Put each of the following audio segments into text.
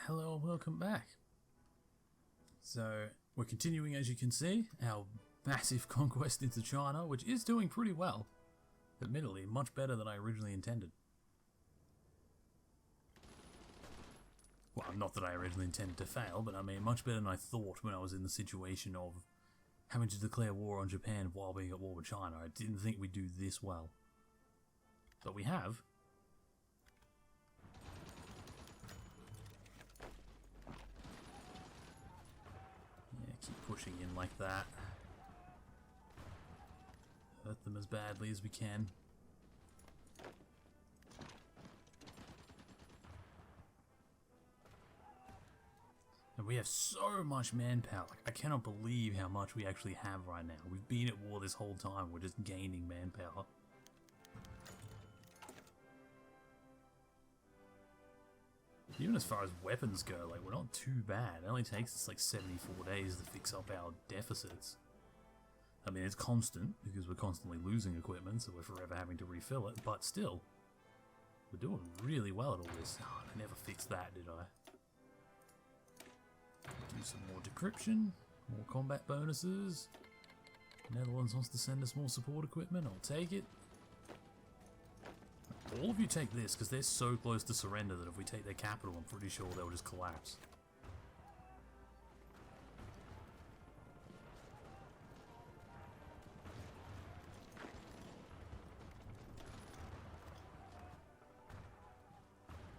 Hello and welcome back. So we're continuing, as you can see, our massive conquest into China, which is doing pretty well. Admittedly, much better than I originally intended. Well, not that I originally intended to fail, but I mean much better than I thought when I was in the situation of having to declare war on Japan while being at war with China. I didn't think we'd do this well. But we have. Yeah, keep pushing in like that. Hurt them as badly as we can. And we have so much manpower. Like, I cannot believe how much we actually have right now. We've been at war this whole time. We're just gaining manpower. Even as far as weapons go, like, we're not too bad. It only takes us like 74 days to fix up our deficits. I mean, it's constant because we're constantly losing equipment, so we're forever having to refill it, but still, we're doing really well at all this. Oh, I never fixed that, did I? Do some more decryption, more combat bonuses. Netherlands wants to send us more support equipment, I'll take it. All of you take this, because they're so close to surrender that if we take their capital, I'm pretty sure they'll just collapse.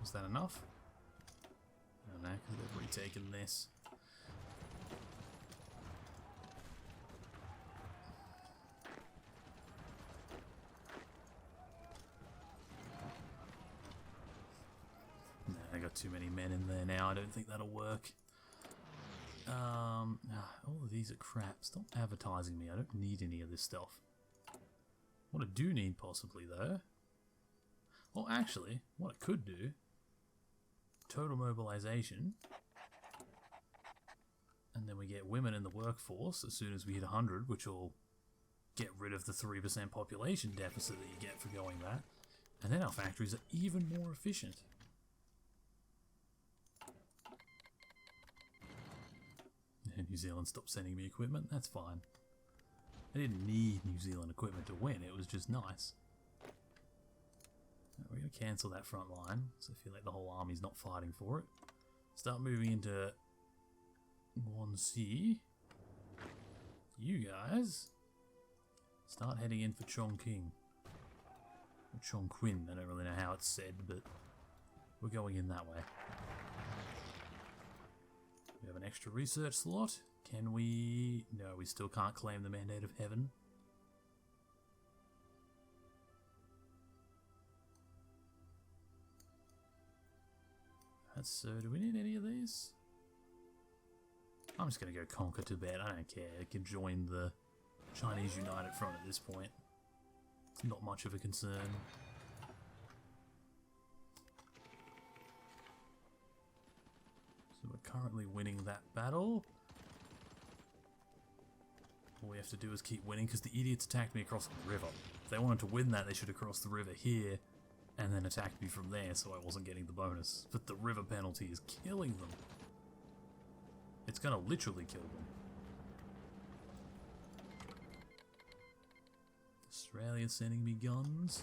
Was that enough? I don't know, because they've retaken this. I got too many men in there now. I don't think that'll work. All of these are crap. Stop advertising me. I don't need any of this stuff. What I do need, possibly, though... Well, actually, what I could do... Total mobilization. And then we get women in the workforce as soon as we hit 100, which will get rid of the 3% population deficit that you get for going that. And then our factories are even more efficient. New Zealand stopped sending me equipment, that's fine. I didn't need New Zealand equipment to win, it was just nice. We're going to cancel that front line, so I feel like the whole army's not fighting for it. Start moving into 1C. You guys start heading in for Qing. Or Chongqing, I don't really know how it's said, but we're going in that way. We have an extra research slot. Can we... No, we still can't claim the Mandate of Heaven. That's so... Do we need any of these? I'm just going to go conquer Tibet. I don't care. I can join the Chinese United Front at this point. It's not much of a concern. So we're currently winning that battle. All we have to do is keep winning because the idiots attacked me across the river. If they wanted to win that, they should have crossed the river here and then attacked me from there so I wasn't getting the bonus. But the river penalty is killing them. It's gonna literally kill them. Australia's sending me guns.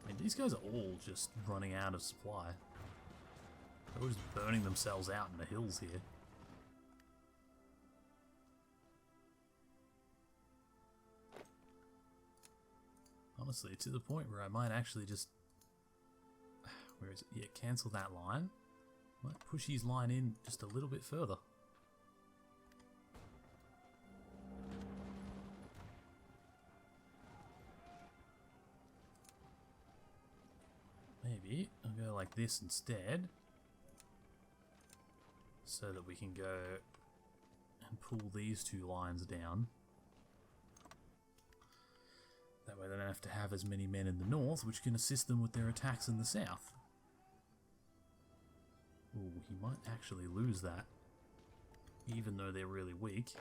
I mean, these guys are all just running out of supply. They're all just burning themselves out in the hills here. Honestly, to the point where I might actually just... Where is it? Yeah, cancel that line. Might push his line in just a little bit further. Maybe I'll go like this instead. So that we can go and pull these two lines down. That way they don't have to have as many men in the north, which can assist them with their attacks in the south. Ooh, he might actually lose that. Even though they're really weak.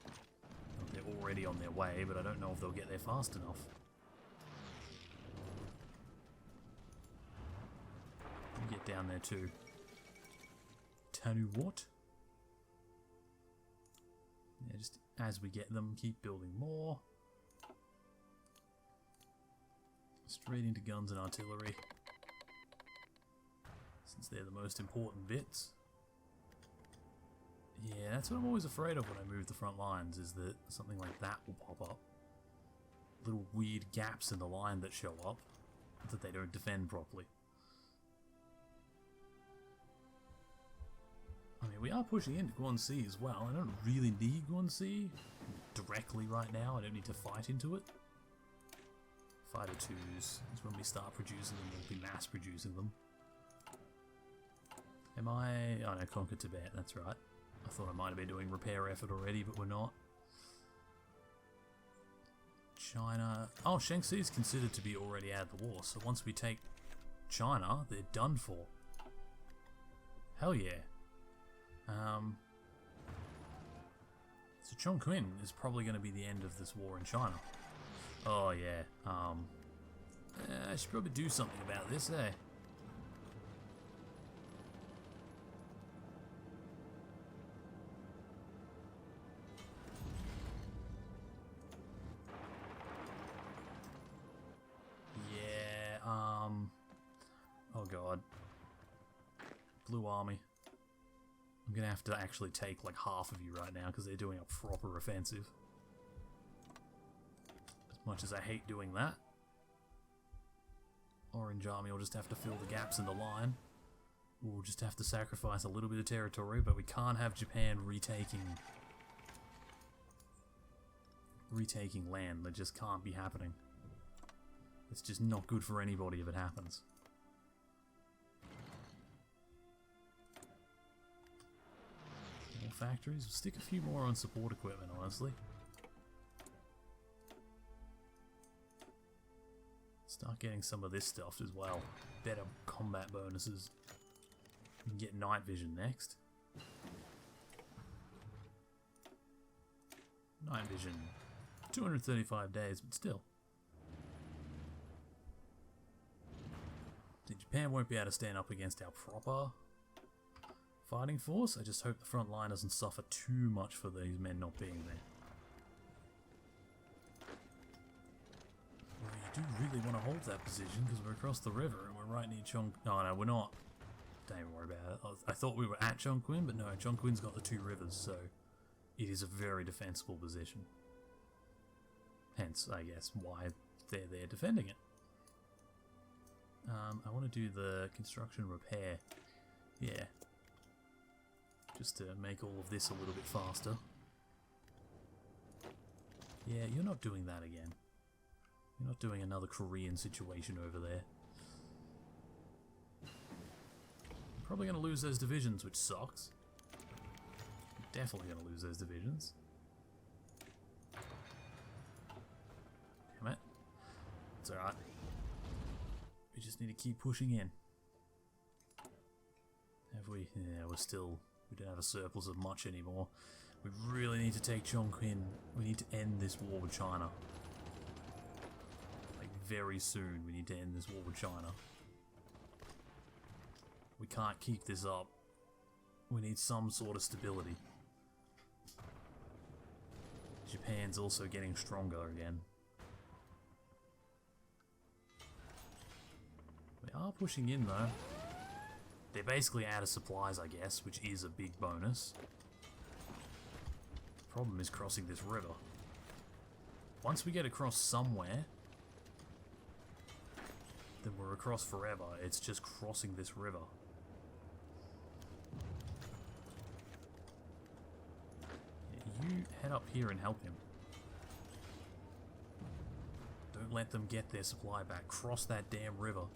Well, they're already on their way, but I don't know if they'll get there fast enough. You get down there too. Tanu what? Yeah, just as we get them, keep building more. Straight into guns and artillery, since they're the most important bits. Yeah, that's what I'm always afraid of when I move the front lines, is that something like that will pop up. Little weird gaps in the line that show up, that they don't defend properly. I mean, we are pushing into Guangxi as well. I don't really need Guangxi directly right now. I don't need to fight into it. Fighter 2s is when we start producing them. We'll be mass producing them. Am I... Oh no, conquer Tibet, that's right. I thought I might have been doing repair effort already, but we're not. China... Oh, Shaanxi is considered to be already out of the war, so once we take China, they're done for. Hell yeah. So Chongqing is probably going to be the end of this war in China. Oh yeah, I should probably do something about this, eh? Yeah, oh god. Blue Army. I'm gonna have to actually take like half of you right now because they're doing a proper offensive. As much as I hate doing that. Orange Army will just have to fill the gaps in the line. We'll just have to sacrifice a little bit of territory, but we can't have Japan retaking land. That just can't be happening. It's just not good for anybody if it happens. More factories. We'll stick a few more on support equipment, honestly. Start getting some of this stuff as well. Better combat bonuses. We can get night vision next. Night vision. 235 days, but still. Japan won't be able to stand up against our proper fighting force. I just hope the front line doesn't suffer too much for these men not being there. Well, you do really want to hold that position because we're across the river and we're right near Chong... No, we're not. Don't even worry about it. I thought we were at Chongqing, but no, Chongqing's got the two rivers, so it is a very defensible position. Hence, I guess, why they're there defending it. I want to do the construction repair. Yeah. Just to make all of this a little bit faster. Yeah, you're not doing that again. You're not doing another Korean situation over there. I'm probably going to lose those divisions, which sucks. I'm definitely going to lose those divisions. Damn it. It's alright. We just need to keep pushing in. Have we? Yeah, we don't have a surplus of much anymore. We really need to take Chongqing. We need to end this war with China. Like, very soon we need to end this war with China. We can't keep this up. We need some sort of stability. Japan's also getting stronger again. We are pushing in though. They're basically out of supplies, I guess, which is a big bonus. The problem is crossing this river. Once we get across somewhere, then we're across forever. It's just crossing this river. Yeah, you head up here and help him. Don't let them get their supply back. Cross that damn river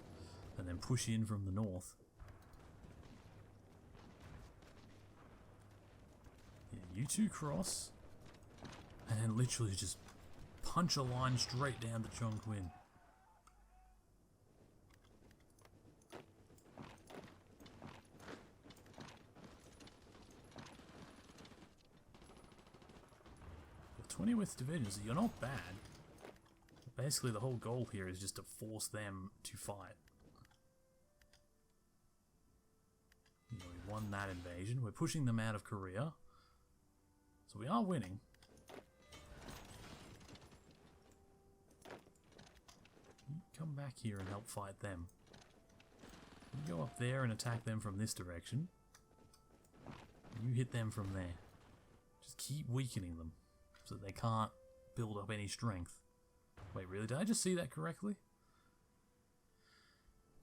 and then push in from the north. You two cross, and then literally just punch a line straight down to Chongqing. The 20th Division, so you're not bad. Basically, the whole goal here is just to force them to fight. You know, won that invasion. We're pushing them out of Korea. So we are winning. You come back here and help fight them. You go up there and attack them from this direction. You hit them from there. Just keep weakening them so that they can't build up any strength. Wait, really? Did I just see that correctly?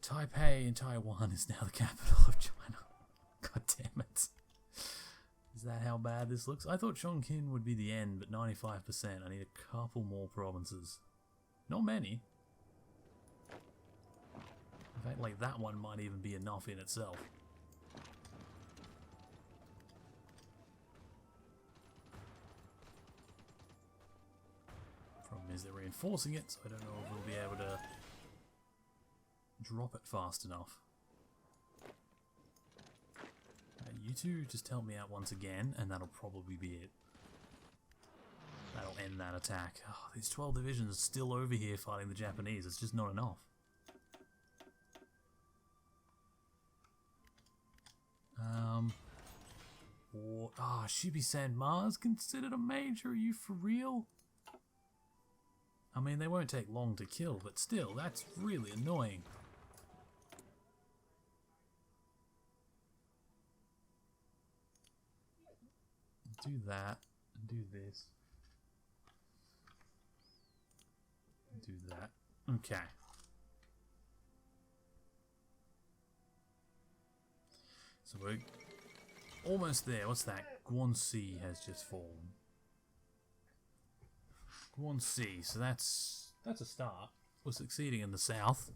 Taipei in Taiwan is now the capital of China. God damn it. Is that how bad this looks? I thought Chongqing would be the end, but 95%. I need a couple more provinces. Not many. In fact, like that one might even be enough in itself. Problem is they're reinforcing it, so I don't know if we'll be able to drop it fast enough. You two just help me out once again, and that'll probably be it. That'll end that attack. Oh, these 12 divisions are still over here fighting the Japanese. It's just not enough. Shibi-San-Ma is considered a major. Are you for real? I mean, they won't take long to kill, but still, that's really annoying. Do that, and do this. Do that. Okay. So we're almost there. What's that? Guangxi has just fallen. Guangxi. So that's a start. We're succeeding in the south.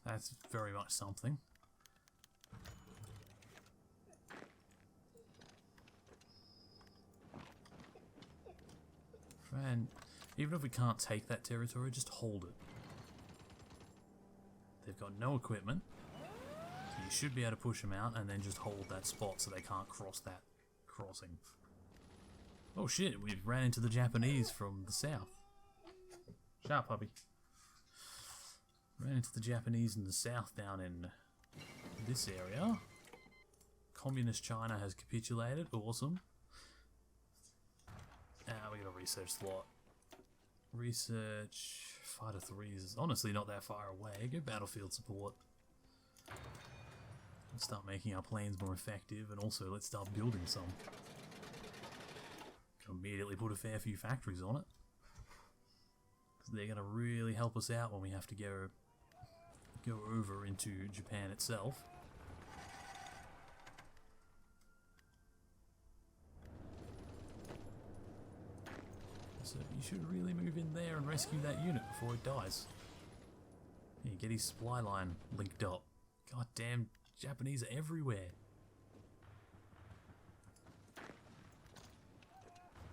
That's very much something. And even if we can't take that territory, just hold it. They've got no equipment. So you should be able to push them out and then just hold that spot so they can't cross that crossing. Oh shit, we ran into the Japanese from the south. Shut up, puppy. Ran into the Japanese in the south down in this area. Communist China has capitulated. Awesome. We got a research slot. Research Fighter 3s is honestly not that far away. Go battlefield support. Let's start making our planes more effective, and also let's start building some. Can immediately put a fair few factories on it, because they're going to really help us out when we have to go over into Japan itself. So you should really move in there and rescue that unit before it dies. Yeah, get his supply line linked up. God damn, Japanese are everywhere.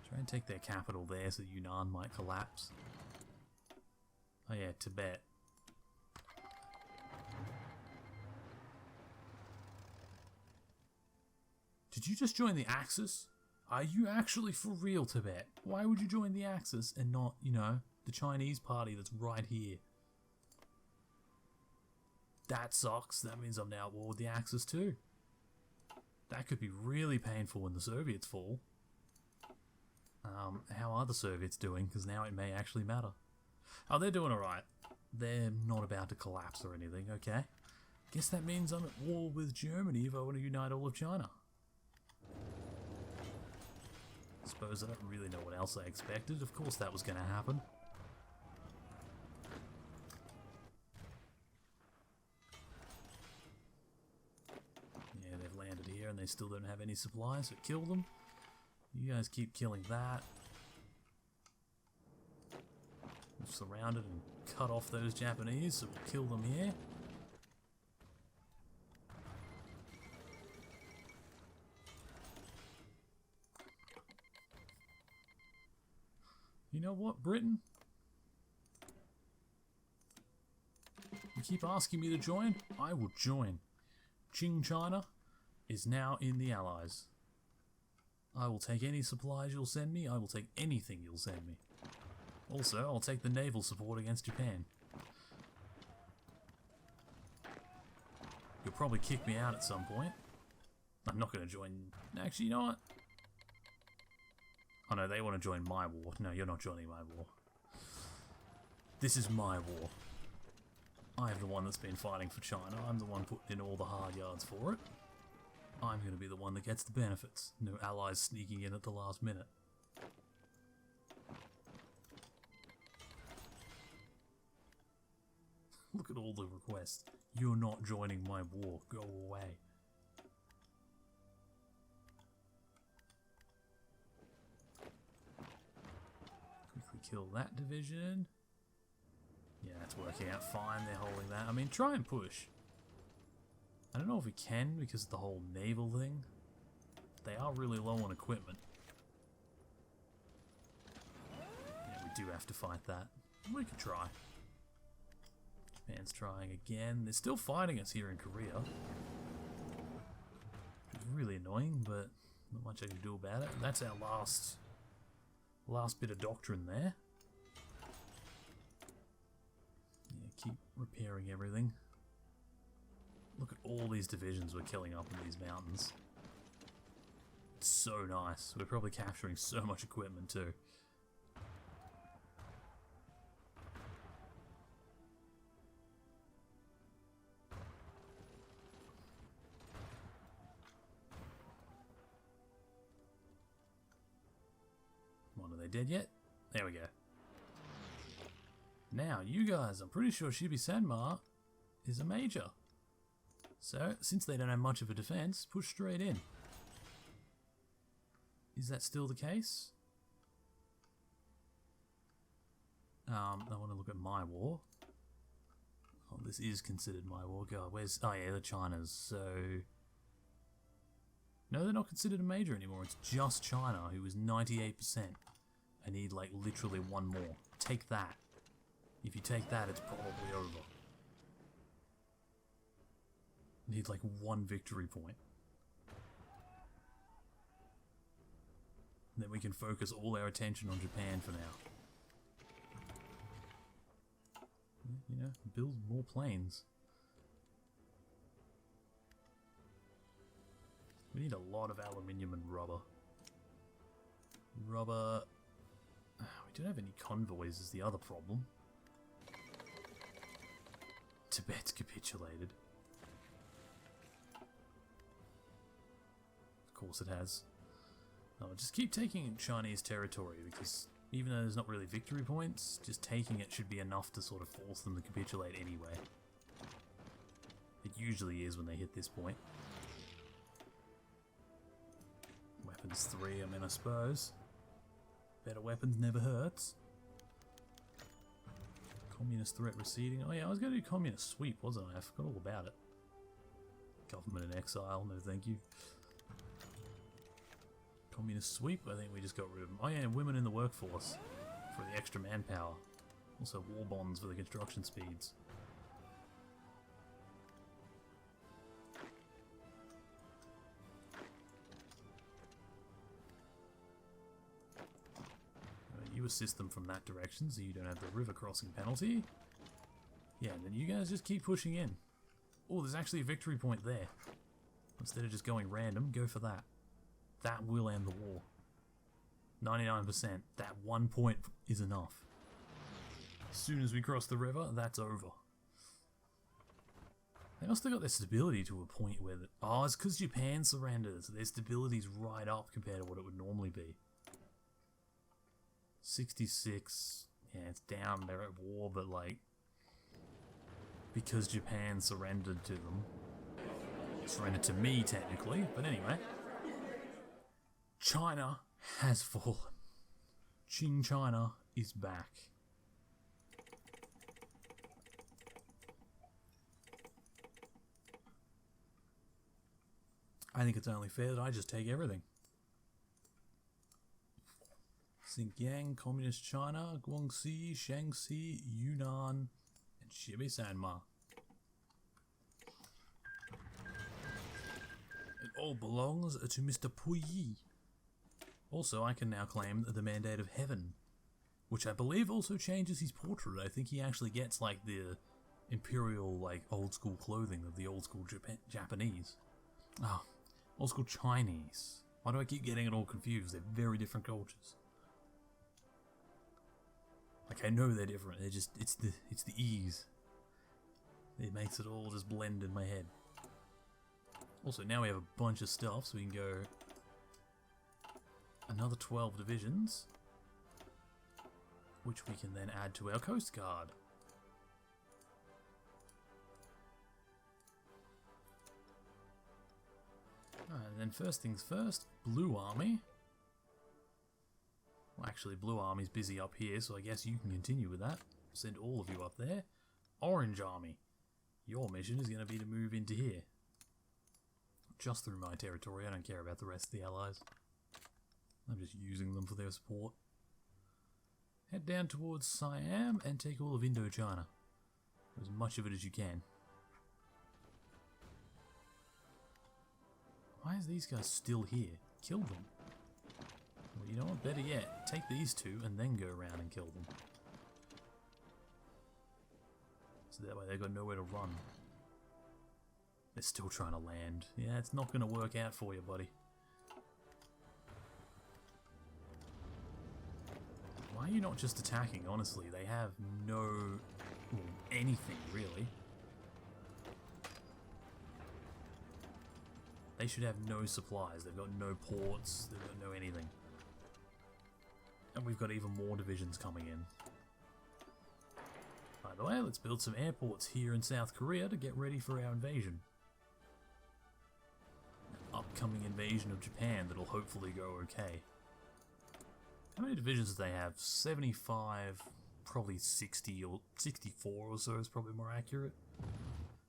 Try and take their capital there so Yunnan might collapse. Oh yeah, Tibet. Did you just join the Axis? Are you actually for real, Tibet? Why would you join the Axis and not, you know, the Chinese party that's right here? That sucks. That means I'm now at war with the Axis too. That could be really painful when the Soviets fall. How are the Soviets doing? Because now it may actually matter. Oh, they're doing alright. They're not about to collapse or anything, okay? Guess that means I'm at war with Germany if I want to unite all of China. I suppose I don't really know what else I expected. Of course that was going to happen. Yeah, they've landed here and they still don't have any supplies, so kill them. You guys keep killing that. We've surrounded and cut off those Japanese, so we'll kill them here. You know what, Britain? You keep asking me to join, I will join. Qing China is now in the Allies. I will take any supplies you'll send me, I will take anything you'll send me. Also, I'll take the naval support against Japan. You'll probably kick me out at some point. I'm not going to join... Actually, you know what? Oh no, they want to join my war. No, you're not joining my war. This is my war. I'm the one that's been fighting for China. I'm the one putting in all the hard yards for it. I'm going to be the one that gets the benefits. No allies sneaking in at the last minute. Look at all the requests. You're not joining my war. Go away. Quickly kill that division. Yeah, it's working out fine. They're holding that. I mean, try and push. I don't know if we can because of the whole naval thing. They are really low on equipment. Yeah, we do have to fight that. We could try. Japan's trying again. They're still fighting us here in Korea. It's really annoying, but not much I can do about it. That's our last bit of doctrine there. Yeah, keep repairing everything. Look at all these divisions we're killing up in these mountains. It's so nice. We're probably capturing so much equipment too. Come on, are they dead yet? There we go. Now, you guys, I'm pretty sure Shibi Sanma is a major. So, since they don't have much of a defense, push straight in. Is that still the case? I want to look at my war. Oh, this is considered my war. God, where's... Oh yeah, the China's. So... No, they're not considered a major anymore. It's just China, who is 98%. I need, like, literally one more. Take that. If you take that, it's probably over. Need like one victory point. Then we can focus all our attention on Japan for now. You know, build more planes. We need a lot of aluminium and rubber. Rubber... We don't have any convoys is the other problem. Tibet's capitulated. Of course it has. No, just keep taking Chinese territory because even though there's not really victory points, just taking it should be enough to sort of force them to capitulate anyway. It usually is when they hit this point. Weapons 3, I mean, I suppose. Better weapons never hurts. Communist threat receding. Oh yeah, I was going to do communist sweep, wasn't I? I forgot all about it. Government in exile, no thank you. Communist sweep, I think we just got rid of them. Oh yeah, women in the workforce for the extra manpower. Also war bonds for the construction speeds. You assist them from that direction so you don't have the river crossing penalty. Yeah, and then you guys just keep pushing in. Oh, there's actually a victory point there. Instead of just going random, go for that. That will end the war. 99%. That 1 point is enough. As soon as we cross the river, that's over. They also got their stability to a point where... Oh, it's because Japan surrenders. Their stability's right up compared to what it would normally be. 66. Yeah, it's down. They're at war, but like... Because Japan surrendered to them. Surrendered to me, technically. But anyway... China has fallen. Qing China is back. I think it's only fair that I just take everything. Xinjiang, Communist China, Guangxi, Shaanxi, Yunnan, and Shibi Sanma. It all belongs to Mr. Puyi. Also, I can now claim the Mandate of Heaven, which I believe also changes his portrait. I think he actually gets like the imperial, like, old school clothing of the old school Japanese. Ah, old school Chinese. Why do I keep getting it all confused? They're very different cultures. Like, I know they're different. They're just, it's the ease. It makes it all just blend in my head. Also, now we have a bunch of stuff, so we can go another 12 divisions, which we can then add to our Coast Guard. Alright, and then first things first, Blue Army. Well, actually, Blue Army's busy up here, so I guess you can continue with that. Send all of you up there. Orange Army. Your mission is going to be to move into here. Just through my territory, I don't care about the rest of the allies. I'm just using them for their support. Head down towards Siam and take all of Indochina. As much of it as you can. Why is these guys still here? Kill them. Well, you know what? Better yet, take these two and then go around and kill them. So that way they've got nowhere to run. They're still trying to land. Yeah, it's not going to work out for you, buddy. Why are you not just attacking, honestly? They have no... well, anything, really. They should have no supplies. They've got no ports. They've got no anything. And we've got even more divisions coming in. By the way, let's build some airports here in South Korea to get ready for our invasion. An upcoming invasion of Japan that'll hopefully go okay. How many divisions do they have? 75, probably 60 or 64 or so is probably more accurate.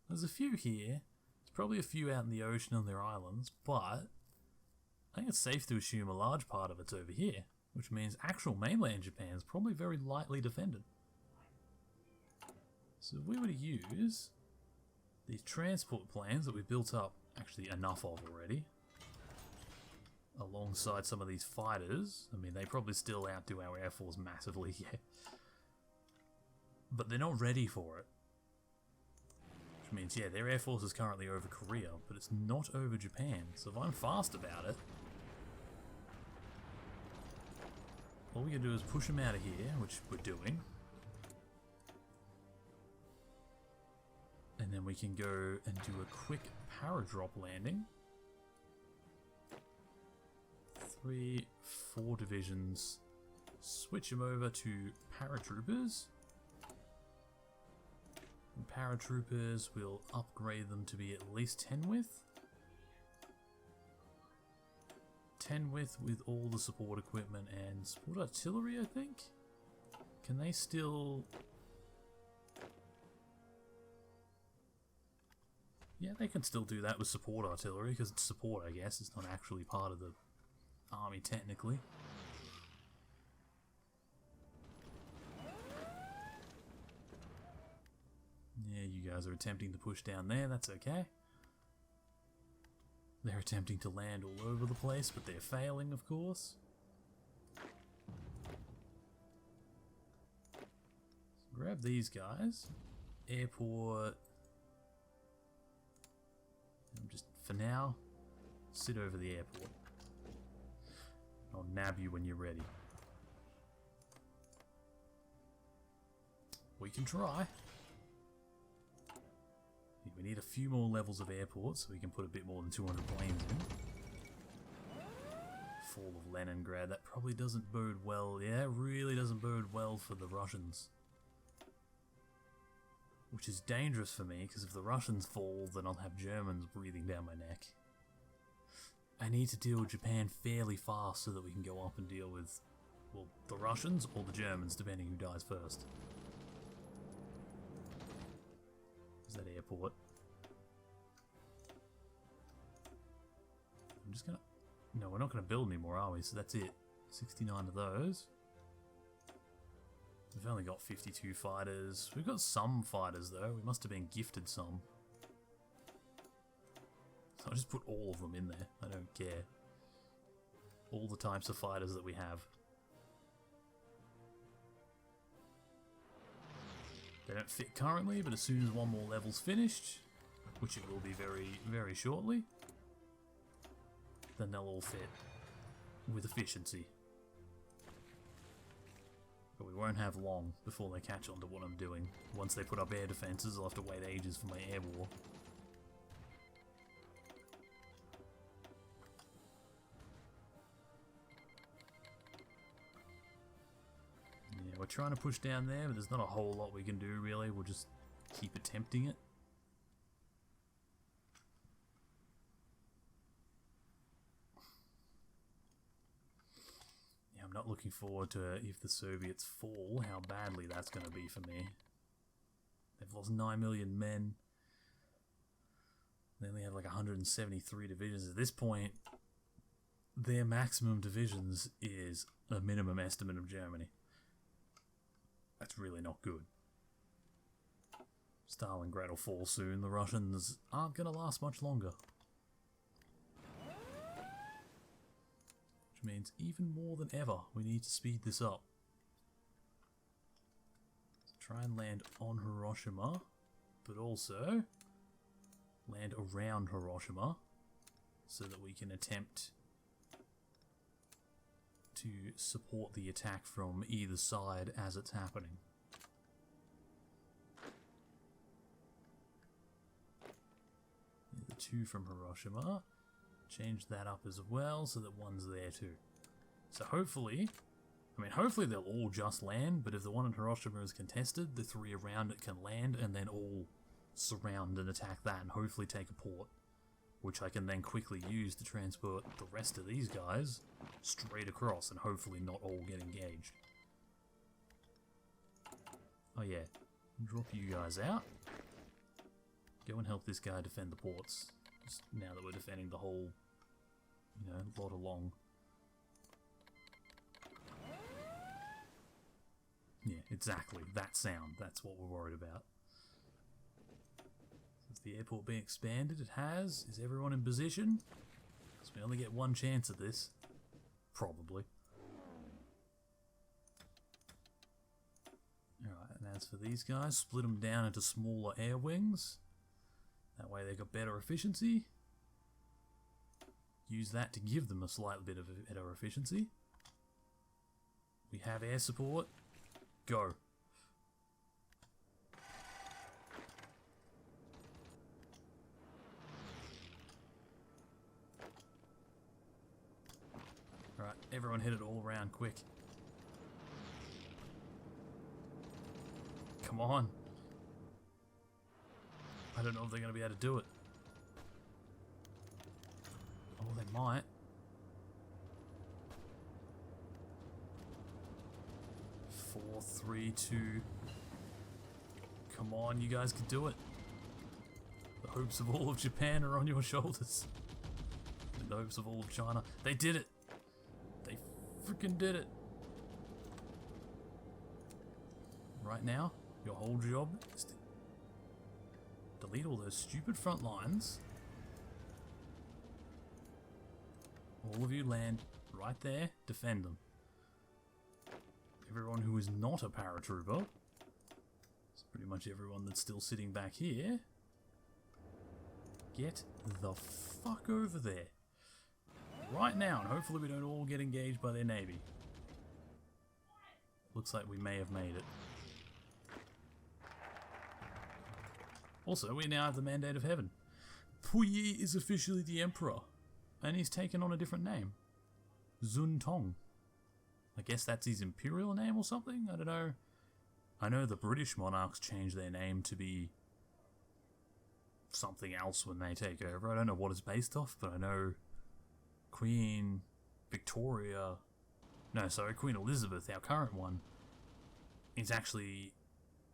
There's a few here. There's probably a few out in the ocean on their islands, but I think it's safe to assume a large part of it's over here, which means actual mainland Japan is probably very lightly defended. So if we were to use these transport planes that we built up actually enough of already, alongside some of these fighters, I mean, they probably still outdo our Air Force massively, yeah. But they're not ready for it. Which means, yeah, their Air Force is currently over Korea, but it's not over Japan. So if I'm fast about it, all we can do is push them out of here, which we're doing. And then we can go and do a quick paradrop landing. 3, 4 divisions. Switch them over to paratroopers. And paratroopers, we'll upgrade them to be at least 10 width. 10 width with all the support equipment and support artillery, I think? Can they still... yeah, they can still do that with support artillery, because it's support, I guess. It's not actually part of the army, technically. Yeah, you guys are attempting to push down there, that's okay. They're attempting to land all over the place, but they're failing, of course. So grab these guys. Airport... just, for now, sit over the airport. I'll nab you when you're ready. We can try. We need a few more levels of airports so we can put a bit more than 200 planes in. Fall of Leningrad, that probably doesn't bode well. Yeah, it really doesn't bode well for the Russians. Which is dangerous for me, because if the Russians fall, then I'll have Germans breathing down my neck. I need to deal with Japan fairly fast so that we can go up and deal with, well, the Russians or the Germans, depending who dies first. Is that airport? I'm just gonna... no, we're not gonna build anymore, are we? So that's it. 69 of those. We've only got 52 fighters. We've got some fighters though. We must have been gifted some. So I'll just put all of them in there. I don't care. All the types of fighters that we have. They don't fit currently, but as soon as one more level's finished, which it will be very, very shortly, then they'll all fit with efficiency. But we won't have long before they catch on to what I'm doing. Once they put up air defenses, I'll have to wait ages for my air war. Yeah, we're trying to push down there, but there's not a whole lot we can do really. We'll just keep attempting it. Yeah, I'm not looking forward to if the Soviets fall, how badly that's going to be for me. They've lost 9 million men. They only have like 173 divisions. At this point, their maximum divisions is a minimum estimate of Germany. That's really not good. Stalingrad will fall soon. The Russians aren't going to last much longer. Which means even more than ever, we need to speed this up. Try and land on Hiroshima, but also land around Hiroshima so that we can attempt to support the attack from either side as it's happening. The two from Hiroshima. Change that up as well so that one's there too. So hopefully, hopefully they'll all just land, but if the one in Hiroshima is contested, the three around it can land and then all surround and attack that and hopefully take a port, which I can then quickly use to transport the rest of these guys straight across and hopefully not all get engaged. Oh yeah, drop you guys out. Go and help this guy defend the ports, just now that we're defending the whole, lot along. Yeah, exactly, that sound, that's what we're worried about. Is the airport being expanded? It has. Is everyone in position? Because we only get one chance at this. Probably. Alright, and as for these guys, split them down into smaller air wings. That way they got better efficiency. Use that to give them a slight bit of better efficiency. We have air support. Go. Alright, everyone hit it all around quick. Come on. I don't know if they're going to be able to do it. Oh, they might. Four, three, two. Come on, you guys can do it. The hopes of all of Japan are on your shoulders. And the hopes of all of China. They did it. They freaking did it. Right now, your whole job is to delete all those stupid front lines. All of you land right there, defend them. Everyone who is not a paratrooper, it's pretty much everyone that's still sitting back here, get the fuck over there. Right now, and hopefully we don't all get engaged by their navy. Looks like we may have made it. Also, we now have the Mandate of Heaven. Puyi is officially the Emperor, and he's taken on a different name. Zun Tong. I guess that's his imperial name or something? I don't know. I know the British monarchs changed their name to be something else when they take over. I don't know what it's based off, but I know Queen Victoria... No, sorry, Queen Elizabeth, our current one, is actually...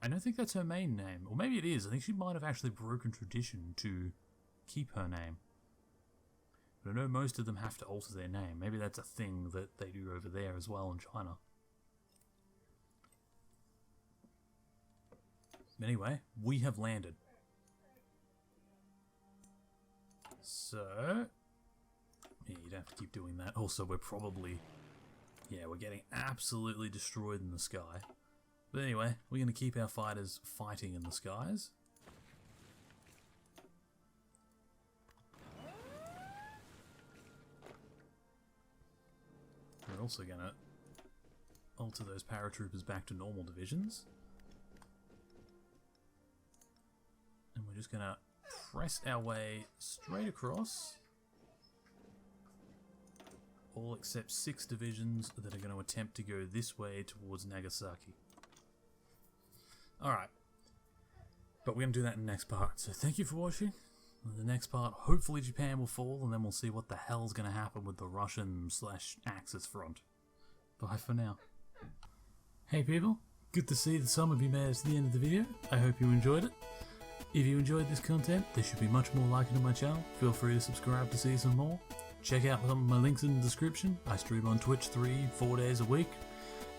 I don't think that's her main name. Or maybe it is. I think she might have actually broken tradition to keep her name. But I know most of them have to alter their name. Maybe that's a thing that they do over there as well in China. Anyway, we have landed. So... yeah, you don't have to keep doing that. Also, we're probably... yeah, we're getting absolutely destroyed in the sky. But anyway, we're going to keep our fighters fighting in the skies. We're also going to alter those paratroopers back to normal divisions. And we're just going to press our way straight across. All except 6 divisions that are going to attempt to go this way towards Nagasaki. Alright. But we're going to do that in the next part. So thank you for watching. In the next part, hopefully Japan will fall, and then we'll see what the hell's going to happen with the Russian/Axis front. Bye for now. Hey people, good to see that some of you made it to the end of the video. I hope you enjoyed it. If you enjoyed this content, there should be much more like it on my channel. Feel free to subscribe to see some more. Check out some of my links in the description. I stream on Twitch 3-4 days a week.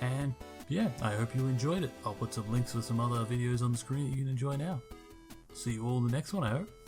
And yeah, I hope you enjoyed it. I'll put some links for some other videos on the screen that you can enjoy now. See you all in the next one, I hope.